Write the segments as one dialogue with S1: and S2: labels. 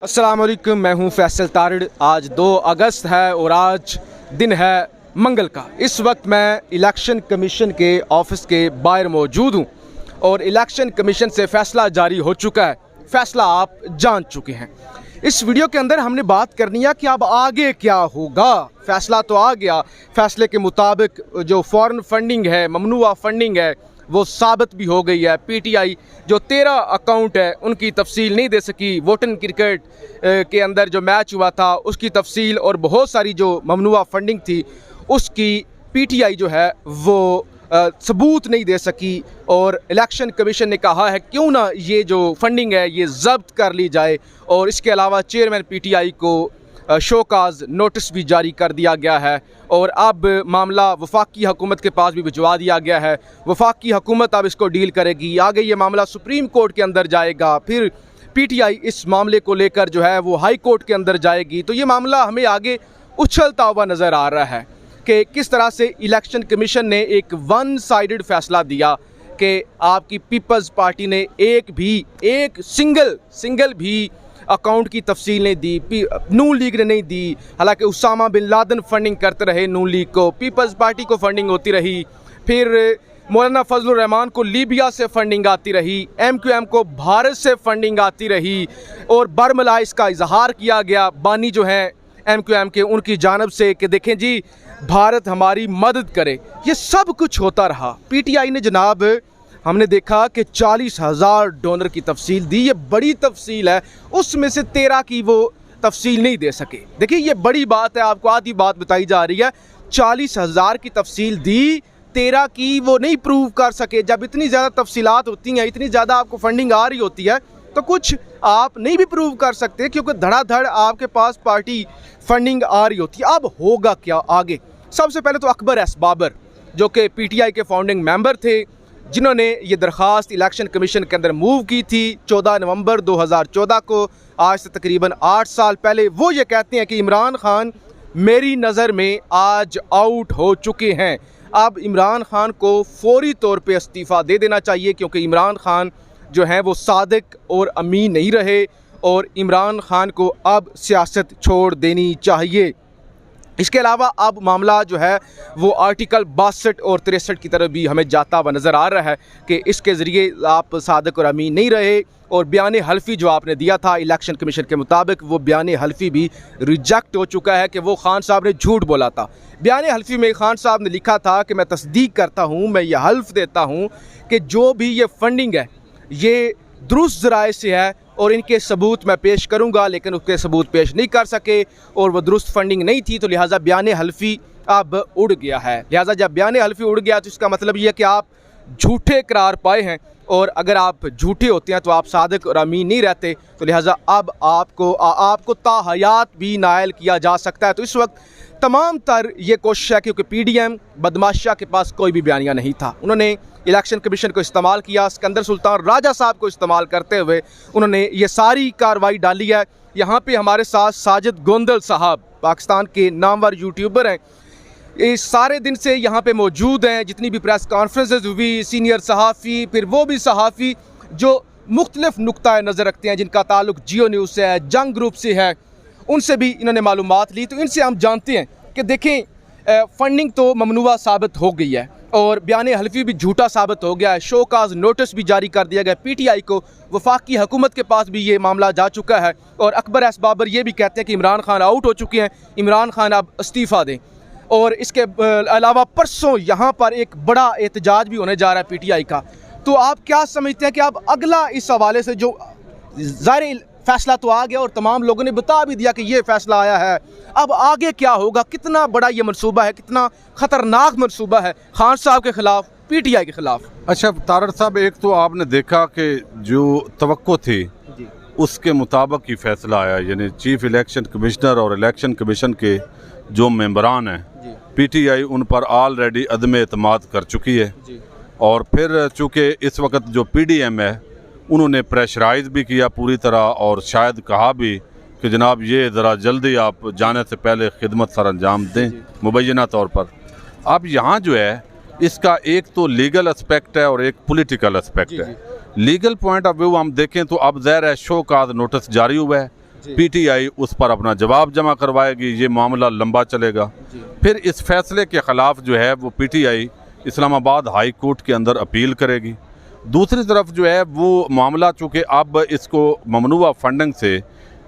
S1: अस्सलाम वालेकुम, मैं हूं फैसल तारिड़। आज 2 अगस्त है और आज दिन है मंगल का। इस वक्त मैं इलेक्शन कमीशन के ऑफिस के बाहर मौजूद हूं और इलेक्शन कमीशन से फ़ैसला जारी हो चुका है। फ़ैसला आप जान चुके हैं। इस वीडियो के अंदर हमने बात करनी है कि अब आगे क्या होगा। फ़ैसला तो आ गया, फ़ैसले के मुताबिक जो फ़ॉरेन फंडिंग है, ममनुआ फंडिंग है, वो साबित भी हो गई है। पीटीआई जो 13 अकाउंट है उनकी तफसील नहीं दे सकी। वोटन क्रिकेट के अंदर जो मैच हुआ था उसकी तफसील और बहुत सारी जो ममनुआ फंडिंग थी उसकी पीटीआई जो है वो सबूत नहीं दे सकी। और इलेक्शन कमीशन ने कहा है क्यों ना ये जो फंडिंग है ये ज़ब्त कर ली जाए। और इसके अलावा चेयरमैन पीटीआई को शोकाज नोटिस भी जारी कर दिया गया है और अब मामला वफाकी हुकूमत के पास भी भिजवा दिया गया है। वफाकी हुकूमत अब इसको डील करेगी। आगे ये मामला सुप्रीम कोर्ट के अंदर जाएगा, फिर पीटीआई इस मामले को लेकर जो है वो हाई कोर्ट के अंदर जाएगी। तो ये मामला हमें आगे उछलता हुआ नज़र आ रहा है कि किस तरह से इलेक्शन कमीशन ने एक वन साइडेड फ़ैसला दिया कि आपकी पीपल्स पार्टी ने एक सिंगल भी अकाउंट की तफसील नहीं दी। नून लीग ने नहीं दी। हालांकि उसामा बिन लादेन फंडिंग करते रहे नून लीग को, पीपल्स पार्टी को फंडिंग होती रही। फिर मौलाना फजलुर रहमान को लीबिया से फंडिंग आती रही, एमक्यूएम को भारत से फंडिंग आती रही और बरमला इसका इजहार किया गया बानी जो हैं एमक्यूएम के उनकी जानब से कि देखें जी भारत हमारी मदद करे। ये सब कुछ होता रहा। पीटीआई ने जनाब हमने देखा कि 40,000 डोनर की तफसील दी। ये बड़ी तफसील है, उसमें से 13 की वो तफसील नहीं दे सके। देखिए ये बड़ी बात है, आपको आधी बात बताई जा रही है। 40,000 की तफसील दी, 13 की वो नहीं प्रूव कर सके। जब इतनी ज़्यादा तफसीलात होती हैं, इतनी ज़्यादा आपको फंडिंग आ रही होती है तो कुछ आप नहीं भी प्रूव कर सकते क्योंकि धड़ाधड़ आपके पास पार्टी फंडिंग आ रही होती है। अब होगा क्या आगे? सबसे पहले तो अकबर एस बाबर जो कि पीटीआई के फाउंडिंग मेंबर थे, जिन्होंने ये दरख्वास्त इलेक्शन कमीशन के अंदर मूव की थी 14 नवंबर 2014 को, आज से तकरीबन 8 साल पहले, वो ये कहते हैं कि इमरान खान मेरी नज़र में आज आउट हो चुके हैं। अब इमरान खान को फौरी तौर पे इस्तीफ़ा दे देना चाहिए क्योंकि इमरान खान जो हैं वो सादिक और अमीन नहीं रहे और इमरान खान को अब सियासत छोड़ देनी चाहिए। इसके अलावा अब मामला जो है वो आर्टिकल 62 और 63 की तरफ भी हमें जाता हुआ नज़र आ रहा है कि इसके ज़रिए आप सादिक और अमीन नहीं रहे। और बयान हल्फी जो आपने दिया था इलेक्शन कमीशन के मुताबिक, वो बयान हल्फी भी रिजेक्ट हो चुका है कि वो खान साहब ने झूठ बोला था। बयान हल्फी में खान साहब ने लिखा था कि मैं तस्दीक करता हूँ, मैं ये हल्फ देता हूँ कि जो भी ये फंडिंग है ये दुरुस्त ज़राए से है और इनके सबूत मैं पेश करूंगा, लेकिन उसके सबूत पेश नहीं कर सके और वह दुरुस्त फंडिंग नहीं थी। तो लिहाजा बयान हल्फी अब उड़ गया है। लिहाजा जब बयान हल्फी उड़ गया तो इसका मतलब यह है कि आप झूठे करार पाए हैं और अगर आप झूठे होते हैं तो आप सादिक और अमीन नहीं रहते। तो लिहाजा अब आपको ताहयात भी नायल किया जा सकता है। तो इस वक्त तमाम तर ये कोशिश है क्योंकि पीडीएम बदमाशाह के पास कोई भी बयानिया नहीं था। उन्होंने इलेक्शन कमीशन को इस्तेमाल किया, सिकंदर सुल्तान राजा साहब को इस्तेमाल करते हुए उन्होंने ये सारी कार्रवाई डाली है। यहाँ पे हमारे साथ साजिद गोंदल साहब पाकिस्तान के नामवर यूट्यूबर हैं, ये सारे दिन से यहाँ पे मौजूद हैं। जितनी भी प्रेस कॉन्फ्रेंसेज हुई, सीनियर सहाफ़ी, फिर वो भी सहाफ़ी जो मुख्तलिफ नुक्ता नज़र रखते हैं, जिनका ताल्लुक जियो न्यूज़ से है, जंग ग्रुप से है, उनसे भी इन्होंने मालूमात ली। तो इनसे हम जानते हैं कि देखें फंडिंग तो ममनुआ साबित हो गई है और बयान हल्फी भी झूठा साबित हो गया है। शोकाज नोटिस भी जारी कर दिया गया पीटीआई को, वफाकी हुकूमत के पास भी ये मामला जा चुका है। और अकबर एस बाबर ये भी कहते हैं कि इमरान खान आउट हो चुके हैं, इमरान खान अब इस्तीफ़ा दें। और इसके अलावा परसों यहाँ पर एक बड़ा एहतजाज भी होने जा रहा है पीटीआई का। तो आप क्या समझते हैं कि अब अगला इस हवाले से जो ज़ाहिर फ़ैसला तो आ गया और तमाम लोगों ने बता भी दिया कि ये फ़ैसला आया है, अब आगे क्या होगा? कितना बड़ा ये मनसूबा है, कितना ख़तरनाक मनसूबा है खान साहब के ख़िलाफ़, पीटीआई के ख़िलाफ़?
S2: अच्छा तारड़ साहब, एक तो आपने देखा कि जो तवक्को थी उसके मुताबिक ही फ़ैसला आया, यानी चीफ इलेक्शन कमिश्नर और इलेक्शन कमीशन के जो मेंबरान हैं पीटीआई उन पर ऑलरेडी अदम एतमाद कर चुकी है। और फिर चूँकि इस वक्त जो पीडीएम है उन्होंने प्रेशराइज भी किया पूरी तरह और शायद कहा भी कि जनाब ये ज़रा जल्दी आप जाने से पहले खिदमत सर अंजाम दें मुबैना तौर पर। अब यहाँ जो है इसका एक तो लीगल एस्पेक्ट है और एक पॉलिटिकल एस्पेक्ट है। लीगल पॉइंट ऑफ व्यू हम देखें तो अब ज़ाहिर है शो काज नोटिस जारी हुआ है पीटीआई उस पर अपना जवाब जमा करवाएगी, ये मामला लंबा चलेगा। फिर इस फैसले के ख़िलाफ़ जो है वो पीटीआई इस्लामाबाद हाई कोर्ट के अंदर अपील करेगी। दूसरी तरफ जो है वो मामला चूँकि अब इसको ममनुआ फंडिंग से,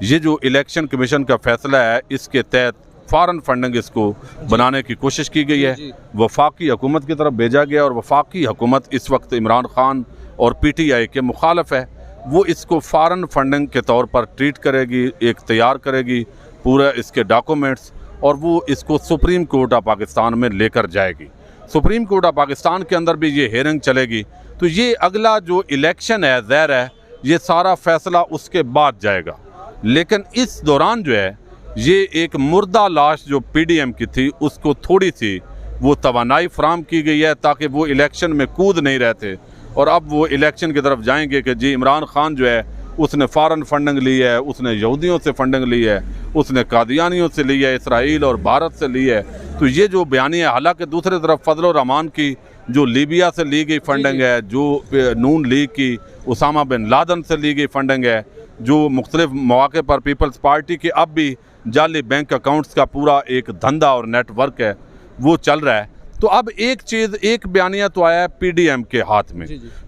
S2: ये जो इलेक्शन कमीशन का फैसला है इसके तहत फ़ौरन फंडिंग इसको बनाने की कोशिश की गई है, वफाकी हुकूमत की तरफ भेजा गया और वफाकी हुकूमत इस वक्त इमरान खान और पीटीआई के मुखालफ है। वो इसको फ़ौरन फंडिंग के तौर पर ट्रीट करेगी, एक तैयार करेगी पूरा इसके डॉक्यूमेंट्स, और वो इसको सुप्रीम कोर्ट ऑफ पाकिस्तान में लेकर जाएगी। सुप्रीम कोर्ट ऑफ पाकिस्तान के अंदर भी ये हेयरिंग चलेगी। तो ये अगला जो इलेक्शन है ज़ाहिर है ये सारा फैसला उसके बाद जाएगा। लेकिन इस दौरान जो है ये एक मुर्दा लाश जो पीडीएम की थी उसको थोड़ी सी वो तवानाई फराम की गई है ताकि वो इलेक्शन में कूद नहीं रहते, और अब वो इलेक्शन की तरफ जाएंगे कि जी इमरान खान जो है उसने फ़ौरन फंडिंग ली है, उसने यहूदियों से फंडिंग ली है, उसने कादियानियों से ली है, इसराइल और भारत से ली है। तो ये जो बयानी है, हालांकि दूसरी तरफ फजल रहमान की जो लीबिया से ली गई फंडिंग है, जो नून लीग की उसामा बिन लादन से ली गई फंडिंग है, जो मुख्तलिफ मौके पर पीपल्स पार्टी के अब भी जाली बैंक अकाउंट्स का पूरा एक धंधा और नेटवर्क है वो चल रहा है। तो अब एक चीज़, एक बयानिया तो आया है पीडीएम के हाथ में,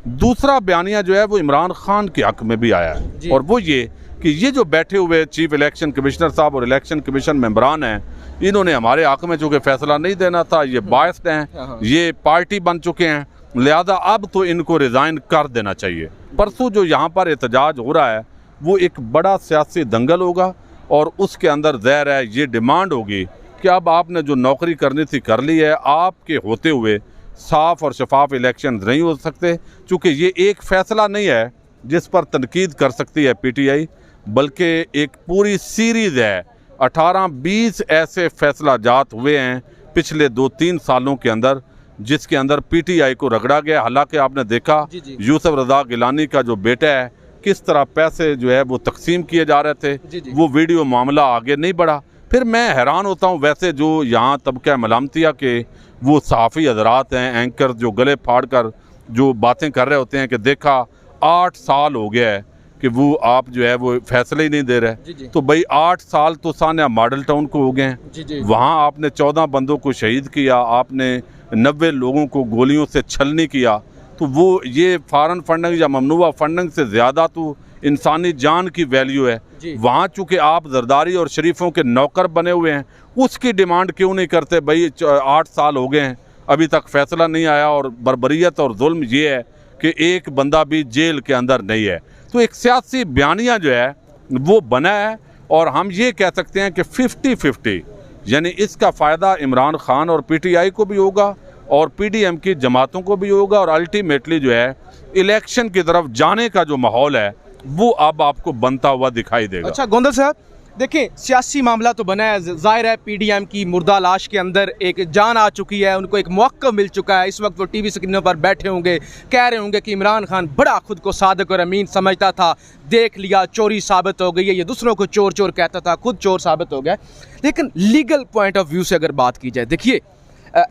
S2: दूसरा बयानिया जो है वो इमरान खान के हक में भी आया है, और वो ये कि ये जो बैठे हुए चीफ इलेक्शन कमिश्नर साहब और इलेक्शन कमीशन मेंबरान हैं, इन्होंने हमारे हक में चूँकि फैसला नहीं देना था, ये बायस्ड हैं, ये पार्टी बन चुके हैं, लिहाजा अब तो इनको रिज़ाइन कर देना चाहिए। परसों जो यहाँ पर एहतजाज हो रहा है वो एक बड़ा सियासी दंगल होगा, और उसके अंदर ज़ाहिर है ये डिमांड होगी कि अब आपने जो नौकरी करनी थी कर ली है, आपके होते हुए साफ़ और शफाफ इलेक्शन नहीं हो सकते, चूँकि ये एक फ़ैसला नहीं है जिस पर तनकीद कर सकती है पीटीआई, बल्कि एक पूरी सीरीज़ है। 18-20 ऐसे फैसला जात हुए हैं पिछले 2-3 सालों के अंदर जिसके अंदर पीटीआई को रगड़ा गया। हालांकि आपने देखा यूसुफ रज़ा गिलानी का जो बेटा है किस तरह पैसे जो है वो तकसीम किए जा रहे थे, वो वीडियो मामला आगे नहीं बढ़ा। फिर मैं हैरान होता हूँ वैसे जो यहाँ तबका मलामतिया के वो सहाफ़ी हजरात हैं, एंकर जो गले फाड़ कर जो बातें कर रहे होते हैं कि देखा 8 साल हो गया है कि वो आप जो है वो फैसले ही नहीं दे रहे। तो भाई 8 साल तो सान्या मॉडल टाउन को हो गए हैं, वहाँ आपने 14 बंदों को शहीद किया, आपने 90 लोगों को गोलियों से छलनी किया। तो वो ये फ़ौरन फंडिंग या ममनुआ फंडिंग से ज़्यादा तो इंसानी जान की वैल्यू है। वहाँ चूँकि आप जरदारी और शरीफों के नौकर बने हुए हैं, उसकी डिमांड क्यों नहीं करते? भाई 8 साल हो गए हैं अभी तक फैसला नहीं आया, और बर्बरियत और जुल्म ये है कि एक बंदा भी जेल के अंदर नहीं है। तो एक सियासी बयानिया जो है वो बना है, और हम ये कह सकते हैं कि 50-50 यानी इसका फ़ायदा इमरान खान और पीटीआई को भी होगा और पीडीएम की जमातों को भी होगा, और अल्टीमेटली जो है इलेक्शन की तरफ जाने का जो माहौल है वो अब आपको बनता हुआ दिखाई देगा।
S1: अच्छा गोंदल साहब, देखिए सियासी मामला तो बना है, जाहिर है पीडीएम की मुर्दा लाश के अंदर एक जान आ चुकी है, उनको एक मौका मिल चुका है। इस वक्त वो टीवी स्क्रीनों पर बैठे होंगे, कह रहे होंगे कि इमरान खान बड़ा खुद को सादिक और अमीन समझता था, देख लिया चोरी साबित हो गई है, ये दूसरों को चोर चोर कहता था, खुद चोर साबित हो गया। लेकिन लीगल पॉइंट ऑफ व्यू से अगर बात की जाए, देखिए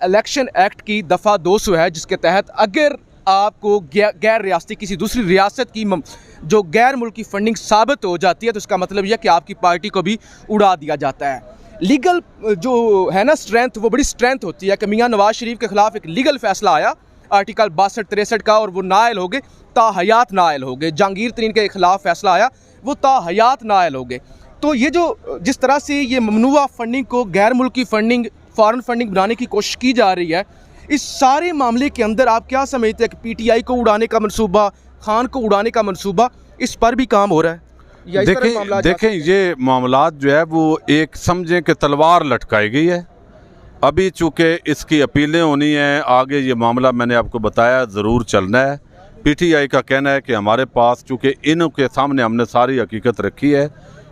S1: इलेक्शन एक्ट की दफ़ा 200 है जिसके तहत अगर आपको गैर रियासती किसी दूसरी रियासत की जो गैर मुल्की फंडिंग साबित हो जाती है तो इसका मतलब यह कि आपकी पार्टी को भी उड़ा दिया जाता है। लीगल जो है ना स्ट्रेंथ, वो बड़ी स्ट्रेंथ होती है कि मियां नवाज शरीफ के खिलाफ एक लीगल फैसला आया आर्टिकल 62-63 का, और वो नायल हो गए, ताहयात नायल हो गए। जहांगीर तरीन के खिलाफ फैसला आया, वो ताहयात नायल हो गए। तो ये जो जिस तरह से ये ममनुआ फंडिंग को गैर मुल्की फंडिंग, फॉरेन फंडिंग बनाने की कोशिश की जा रही है, इस सारे मामले के अंदर आप क्या समझते हैं कि पीटीआई को उड़ाने का मंसूबा, खान को उड़ाने का मंसूबा, इस पर भी काम हो रहा है?
S2: देखें ये मामलात जो है वो एक समझें कि तलवार लटकाई गई है। अभी चूँकि इसकी अपीलें होनी हैं, आगे ये मामला मैंने आपको बताया ज़रूर चलना है। पीटीआई का कहना है कि हमारे पास चूँकि इनके सामने हमने सारी हकीकत रखी है,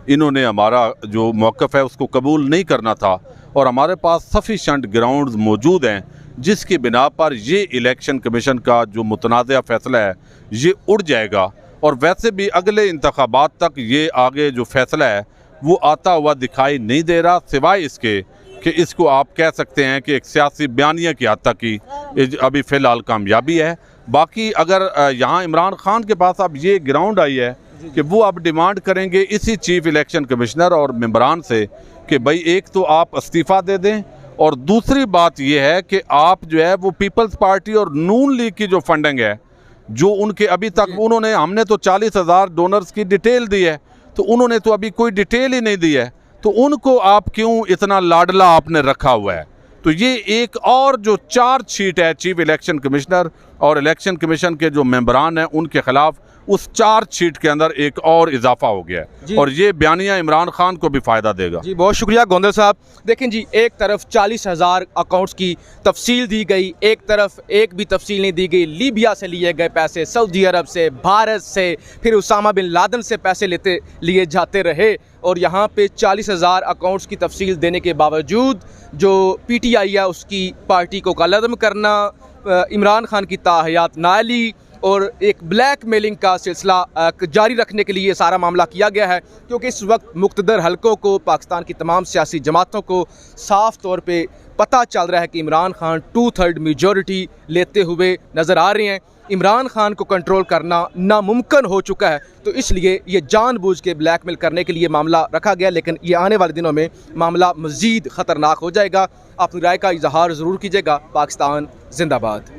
S2: इन्होंने हमारा जो मौक़िफ़ है उसको कबूल नहीं करना था, और हमारे पास सफिशेंट ग्राउंड्स मौजूद हैं जिसकी बिना पर ये इलेक्शन कमीशन का जो मुतनाज़ा फ़ैसला है ये उड़ जाएगा। और वैसे भी अगले इंतखाबात तक ये आगे जो फ़ैसला है वो आता हुआ दिखाई नहीं दे रहा, सिवाय इसके कि इसको आप कह सकते हैं कि एक सियासी बयानिया की हद तक की अभी फ़िलहाल कामयाबी है। बाकी अगर यहाँ इमरान खान के पास अब ये ग्राउंड आई है कि वो अब डिमांड करेंगे इसी चीफ इलेक्शन कमिश्नर और मेंबरान से कि भाई एक तो आप इस्तीफ़ा दे दें, और दूसरी बात ये है कि आप जो है वो पीपल्स पार्टी और नून लीग की जो फंडिंग है, जो उनके अभी तक उन्होंने, हमने तो 40,000 डोनर्स की डिटेल दी है, तो उन्होंने तो अभी कोई डिटेल ही नहीं दी है, तो उनको आप क्यों इतना लाडला आपने रखा हुआ है। तो ये एक और जो चार्जशीट है चीफ इलेक्शन कमिश्नर और इलेक्शन कमीशन के जो मेंबरान हैं उनके खिलाफ, उस चार्जशीट के अंदर एक और इजाफा हो गया है, और ये बयानिया इमरान खान को भी फ़ायदा देगा।
S1: जी बहुत शुक्रिया गोंदल साहब। देखें जी, एक तरफ 40,000 अकाउंट्स की तफसील दी गई, एक तरफ एक भी तफसील नहीं दी गई। लीबिया से लिए गए पैसे, सऊदी अरब से, भारत से, फिर उसामा बिन लादेन से पैसे लिए जाते रहे, और यहाँ पे 40,000 अकाउंट्स की तफसील देने के बावजूद जो PTI है उसकी पार्टी को कलअदम करना, इमरान खान की ताहयात नाली और एक ब्लैक मेलिंग का सिलसिला जारी रखने के लिए सारा मामला किया गया है, क्योंकि इस वक्त मुक़्तदर हलकों को, पाकिस्तान की तमाम सियासी जमातों को साफ़ तौर पे पता चल रहा है कि इमरान खान 2/3 मेजॉरिटी लेते हुए नज़र आ रहे हैं। इमरान खान को कंट्रोल करना नामुमकिन हो चुका है, तो इसलिए ये जानबूझ के ब्लैकमेल करने के लिए मामला रखा गया, लेकिन ये आने वाले दिनों में मामला मज़ीद ख़तरनाक हो जाएगा। अपनी राय का इजहार ज़रूर कीजिएगा। पाकिस्तान जिंदाबाद।